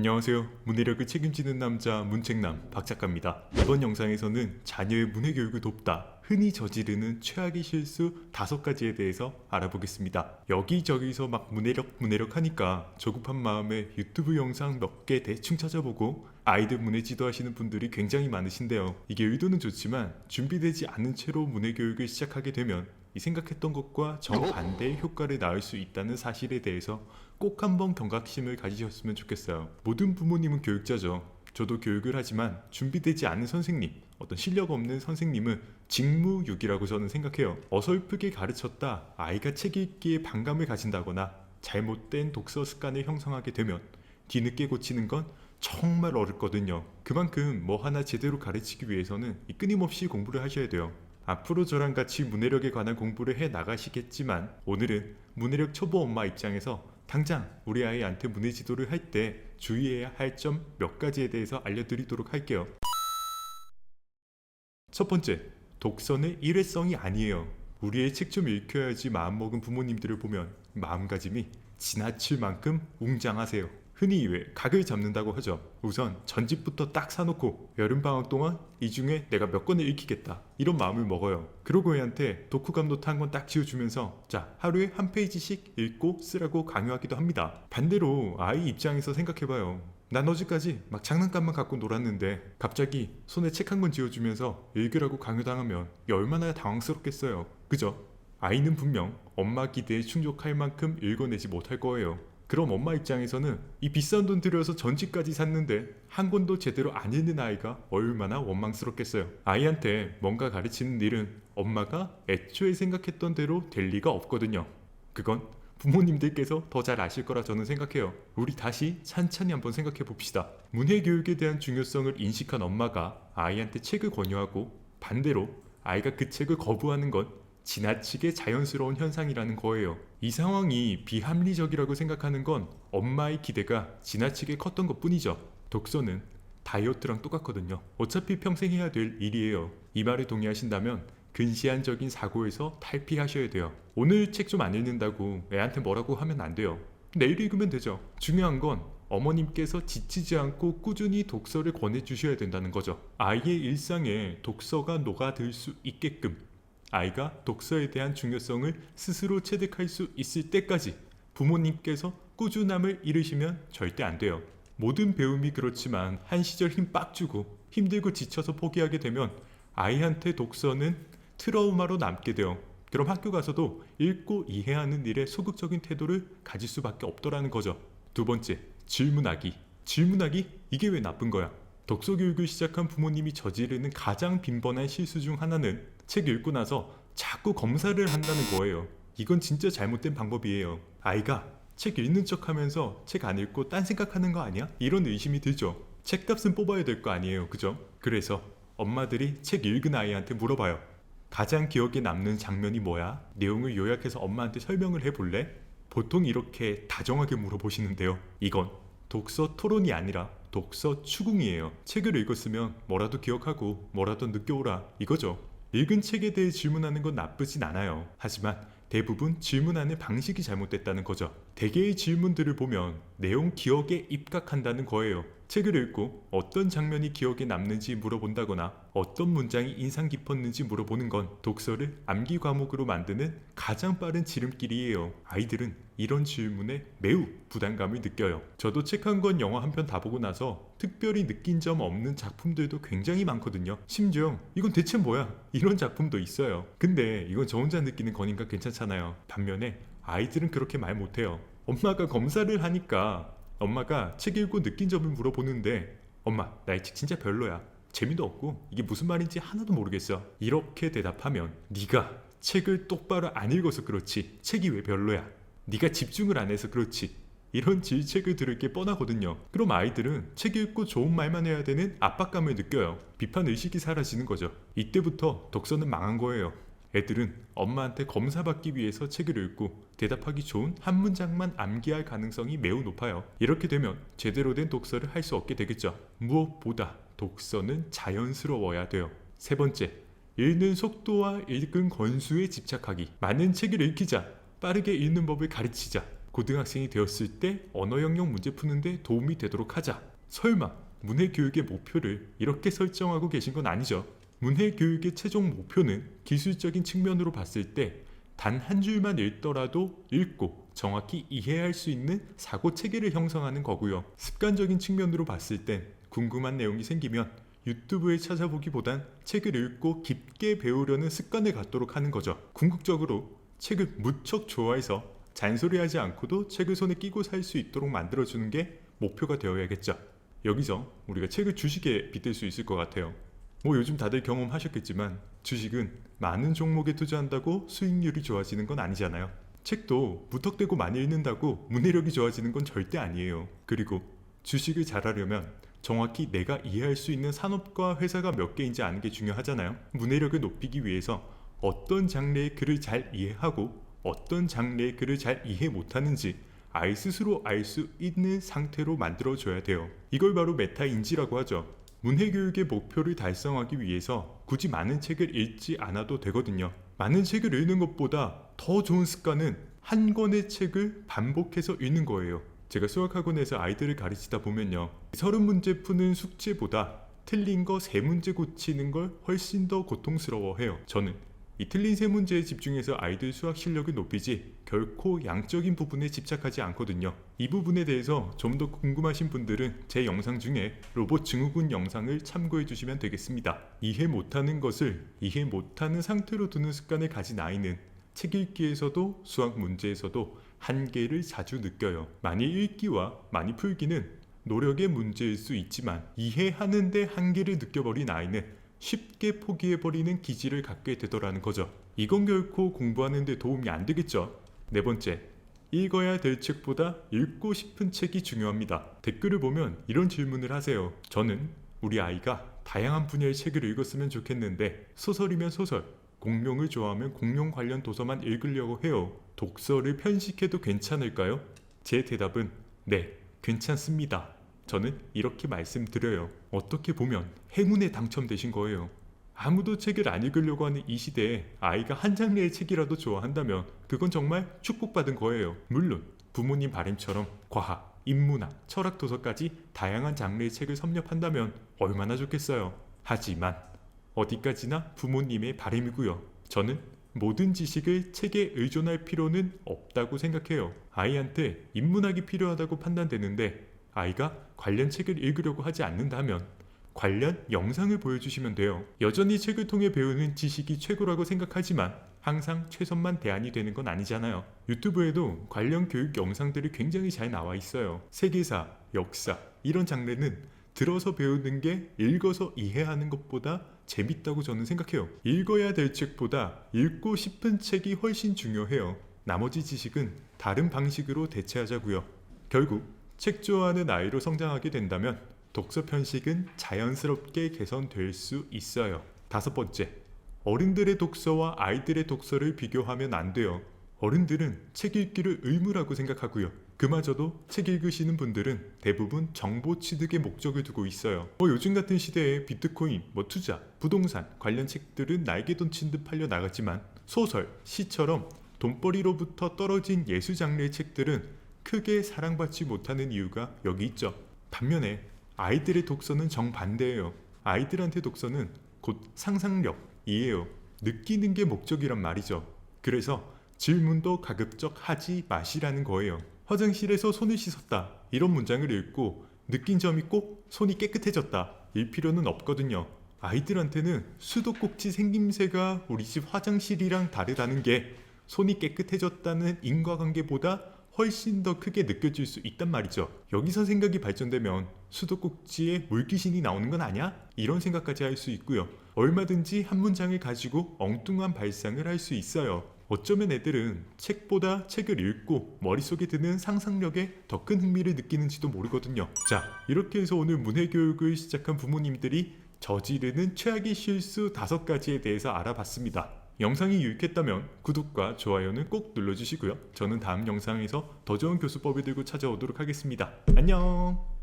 안녕하세요. 문해력을 책임지는 남자 문책남 박작가입니다. 이번 영상에서는 자녀의 문해 교육을 돕다 흔히 저지르는 최악의 실수 5가지에 대해서 알아보겠습니다. 여기저기서 막 문해력 하니까 조급한 마음에 유튜브 영상 몇 개 대충 찾아보고 아이들 문해 지도하시는 분들이 굉장히 많으신데요. 이게 의도는 좋지만 준비되지 않은 채로 문해 교육을 시작하게 되면 이 생각했던 것과 정반대의 효과를 낳을 수 있다는 사실에 대해서 꼭 한번 경각심을 가지셨으면 좋겠어요. 모든 부모님은 교육자죠. 저도 교육을 하지만 준비되지 않은 선생님, 어떤 실력 없는 선생님은 직무유기라고 저는 생각해요. 어설프게 가르쳤다 아이가 책 읽기에 반감을 가진다거나 잘못된 독서 습관을 형성하게 되면 뒤늦게 고치는 건 정말 어렵거든요. 그만큼 뭐 하나 제대로 가르치기 위해서는 끊임없이 공부를 하셔야 돼요. 앞으로 저랑 같이 문해력에 관한 공부를 해 나가시겠지만 오늘은 문해력 초보 엄마 입장에서 당장 우리 아이한테 문해 지도를 할 때 주의해야 할 점 몇 가지에 대해서 알려드리도록 할게요. 첫 번째, 독서는 일회성이 아니에요. 우리의 책 좀 읽혀야지 마음먹은 부모님들을 보면 마음가짐이 지나칠 만큼 웅장하세요. 흔히 왜 각을 잡는다고 하죠. 우선 전집부터 딱 사놓고 여름방학 동안 이 중에 내가 몇 권을 읽히겠다 이런 마음을 먹어요. 그러고 애한테 독후감 노트 한 권 딱 지어주면서 자 하루에 한 페이지씩 읽고 쓰라고 강요하기도 합니다. 반대로 아이 입장에서 생각해봐요. 난 어제까지 막 장난감만 갖고 놀았는데 갑자기 손에 책 한 권 지어주면서 읽으라고 강요당하면 얼마나 당황스럽겠어요. 그죠? 아이는 분명 엄마 기대에 충족할 만큼 읽어내지 못할 거예요. 그럼 엄마 입장에서는 이 비싼 돈 들여서 전집까지 샀는데 한 권도 제대로 안 읽는 아이가 얼마나 원망스럽겠어요. 아이한테 뭔가 가르치는 일은 엄마가 애초에 생각했던 대로 될 리가 없거든요. 그건 부모님들께서 더 잘 아실 거라 저는 생각해요. 우리 다시 찬찬히 한번 생각해 봅시다. 문해 교육에 대한 중요성을 인식한 엄마가 아이한테 책을 권유하고 반대로 아이가 그 책을 거부하는 건 지나치게 자연스러운 현상이라는 거예요. 이 상황이 비합리적이라고 생각하는 건 엄마의 기대가 지나치게 컸던 것 뿐이죠. 독서는 다이어트랑 똑같거든요. 어차피 평생 해야 될 일이에요. 이 말에 동의하신다면 근시안적인 사고에서 탈피하셔야 돼요. 오늘 책 좀 안 읽는다고 애한테 뭐라고 하면 안 돼요. 내일 읽으면 되죠. 중요한 건 어머님께서 지치지 않고 꾸준히 독서를 권해주셔야 된다는 거죠. 아이의 일상에 독서가 녹아들 수 있게끔 아이가 독서에 대한 중요성을 스스로 체득할 수 있을 때까지 부모님께서 꾸준함을 잃으시면 절대 안 돼요. 모든 배움이 그렇지만 한 시절 힘 빡 주고 힘들고 지쳐서 포기하게 되면 아이한테 독서는 트라우마로 남게 돼요. 그럼 학교 가서도 읽고 이해하는 일에 소극적인 태도를 가질 수밖에 없더라는 거죠. 두 번째, 질문하기. 질문하기? 이게 왜 나쁜 거야? 독서 교육을 시작한 부모님이 저지르는 가장 빈번한 실수 중 하나는 책 읽고 나서 자꾸 검사를 한다는 거예요. 이건 진짜 잘못된 방법이에요. 아이가 책 읽는 척 하면서 책 안 읽고 딴 생각하는 거 아니야? 이런 의심이 들죠. 책값은 뽑아야 될 거 아니에요. 그죠? 그래서 엄마들이 책 읽은 아이한테 물어봐요. 가장 기억에 남는 장면이 뭐야? 내용을 요약해서 엄마한테 설명을 해볼래? 보통 이렇게 다정하게 물어보시는데요. 이건 독서 토론이 아니라 독서 추궁이에요. 책을 읽었으면 뭐라도 기억하고 뭐라도 느껴오라 이거죠. 읽은 책에 대해 질문하는 건 나쁘진 않아요. 하지만 대부분 질문하는 방식이 잘못됐다는 거죠. 대개의 질문들을 보면 내용 기억에 입각한다는 거예요. 책을 읽고 어떤 장면이 기억에 남는지 물어본다거나 어떤 문장이 인상 깊었는지 물어보는 건 독서를 암기 과목으로 만드는 가장 빠른 지름길이에요. 아이들은 이런 질문에 매우 부담감을 느껴요. 저도 책 한 권, 영화 한 편 다 보고 나서 특별히 느낀 점 없는 작품들도 굉장히 많거든요. 심지어 이건 대체 뭐야? 이런 작품도 있어요. 근데 이건 저 혼자 느끼는 거니까 괜찮잖아요. 반면에 아이들은 그렇게 말 못해요. 엄마가 검사를 하니까 엄마가 책 읽고 느낀 점을 물어보는데 엄마 나 이 책 진짜 별로야. 재미도 없고 이게 무슨 말인지 하나도 모르겠어. 이렇게 대답하면 네가 책을 똑바로 안 읽어서 그렇지 책이 왜 별로야. 네가 집중을 안 해서 그렇지. 이런 질책을 들을 게 뻔하거든요. 그럼 아이들은 책 읽고 좋은 말만 해야 되는 압박감을 느껴요. 비판의식이 사라지는 거죠. 이때부터 독서는 망한 거예요. 애들은 엄마한테 검사받기 위해서 책을 읽고 대답하기 좋은 한 문장만 암기할 가능성이 매우 높아요. 이렇게 되면 제대로 된 독서를 할 수 없게 되겠죠. 무엇보다 독서는 자연스러워야 돼요. 세 번째, 읽는 속도와 읽은 권수에 집착하기. 많은 책을 읽히자, 빠르게 읽는 법을 가르치자, 고등학생이 되었을 때 언어 영역 문제 푸는데 도움이 되도록 하자. 설마 문해교육의 목표를 이렇게 설정하고 계신 건 아니죠? 문해교육의 최종 목표는 기술적인 측면으로 봤을 때 단 한 줄만 읽더라도 읽고 정확히 이해할 수 있는 사고 체계를 형성하는 거고요. 습관적인 측면으로 봤을 땐 궁금한 내용이 생기면 유튜브에 찾아보기보단 책을 읽고 깊게 배우려는 습관을 갖도록 하는 거죠. 궁극적으로 책을 무척 좋아해서 잔소리하지 않고도 책을 손에 끼고 살 수 있도록 만들어주는 게 목표가 되어야겠죠. 여기서 우리가 책을 주식에 빗댈 수 있을 것 같아요. 요즘 다들 경험하셨겠지만 주식은 많은 종목에 투자한다고 수익률이 좋아지는 건 아니잖아요. 책도 무턱대고 많이 읽는다고 문해력이 좋아지는 건 절대 아니에요. 그리고 주식을 잘하려면 정확히 내가 이해할 수 있는 산업과 회사가 몇 개인지 아는 게 중요하잖아요. 문해력을 높이기 위해서 어떤 장르의 글을 잘 이해하고 어떤 장르의 글을 잘 이해 못하는지 스스로 알 수 있는 상태로 만들어줘야 돼요. 이걸 바로 메타인지라고 하죠. 문해교육의 목표를 달성하기 위해서 굳이 많은 책을 읽지 않아도 되거든요. 많은 책을 읽는 것보다 더 좋은 습관은 한 권의 책을 반복해서 읽는 거예요. 제가 수학학원에서 아이들을 가르치다 보면요, 30문제 푸는 숙제보다 틀린 거 3문제 고치는 걸 훨씬 더 고통스러워해요. 저는 이 틀린 3문제에 집중해서 아이들 수학 실력을 높이지 결코 양적인 부분에 집착하지 않거든요. 이 부분에 대해서 좀 더 궁금하신 분들은 제 영상 중에 로봇 증후군 영상을 참고해 주시면 되겠습니다. 이해 못하는 것을 이해 못하는 상태로 두는 습관을 가진 아이는 책 읽기에서도 수학 문제에서도 한계를 자주 느껴요. 많이 읽기와 많이 풀기는 노력의 문제일 수 있지만 이해하는 데 한계를 느껴버린 아이는 쉽게 포기해버리는 기질을 갖게 되더라는 거죠. 이건 결코 공부하는 데 도움이 안 되겠죠. 네 번째, 읽어야 될 책보다 읽고 싶은 책이 중요합니다. 댓글을 보면 이런 질문을 하세요. 저는 우리 아이가 다양한 분야의 책을 읽었으면 좋겠는데 소설이면 소설, 공룡을 좋아하면 공룡 관련 도서만 읽으려고 해요. 독서를 편식해도 괜찮을까요? 제 대답은 네, 괜찮습니다. 저는 이렇게 말씀드려요. 어떻게 보면 행운에 당첨되신 거예요. 아무도 책을 안 읽으려고 하는 이 시대에 아이가 한 장르의 책이라도 좋아한다면 그건 정말 축복받은 거예요. 물론 부모님 바람처럼 과학, 인문학, 철학 도서까지 다양한 장르의 책을 섭렵한다면 얼마나 좋겠어요. 하지만 어디까지나 부모님의 바람이고요. 저는 모든 지식을 책에 의존할 필요는 없다고 생각해요. 아이한테 인문학이 필요하다고 판단되는데 아이가 관련 책을 읽으려고 하지 않는다면 관련 영상을 보여주시면 돼요. 여전히 책을 통해 배우는 지식이 최고라고 생각하지만 항상 최선만 대안이 되는 건 아니잖아요. 유튜브에도 관련 교육 영상들이 굉장히 잘 나와 있어요. 세계사, 역사 이런 장르는 들어서 배우는 게 읽어서 이해하는 것보다 재밌다고 저는 생각해요. 읽어야 될 책보다 읽고 싶은 책이 훨씬 중요해요. 나머지 지식은 다른 방식으로 대체하자고요. 결국 책 좋아하는 아이로 성장하게 된다면 독서 편식은 자연스럽게 개선될 수 있어요. 5번째, 어른들의 독서와 아이들의 독서를 비교하면 안 돼요. 어른들은 책 읽기를 의무라고 생각하고요. 그마저도 책 읽으시는 분들은 대부분 정보 취득의 목적을 두고 있어요. 요즘 같은 시대에 비트코인, 투자, 부동산 관련 책들은 날개 돋친 듯 팔려 나갔지만 소설, 시처럼 돈벌이로부터 떨어진 예술 장르의 책들은 크게 사랑받지 못하는 이유가 여기 있죠. 반면에 아이들의 독서는 정반대예요. 아이들한테 독서는 곧 상상력이에요. 느끼는 게 목적이란 말이죠. 그래서 질문도 가급적 하지 마시라는 거예요. 화장실에서 손을 씻었다 이런 문장을 읽고 느낀 점이 꼭 손이 깨끗해졌다 일 필요는 없거든요. 아이들한테는 수도꼭지 생김새가 우리 집 화장실이랑 다르다는 게 손이 깨끗해졌다는 인과관계보다 훨씬 더 크게 느껴질 수 있단 말이죠. 여기서 생각이 발전되면 수도꼭지에 물귀신이 나오는 건 아냐? 이런 생각까지 할 수 있고요. 얼마든지 한 문장을 가지고 엉뚱한 발상을 할 수 있어요. 어쩌면 애들은 책보다 책을 읽고 머릿속에 드는 상상력에 더 큰 흥미를 느끼는지도 모르거든요. 자, 이렇게 해서 오늘 문해교육을 시작한 부모님들이 저지르는 최악의 실수 5가지에 대해서 알아봤습니다. 영상이 유익했다면 구독과 좋아요는 꼭 눌러주시고요. 저는 다음 영상에서 더 좋은 교수법을 들고 찾아오도록 하겠습니다. 안녕!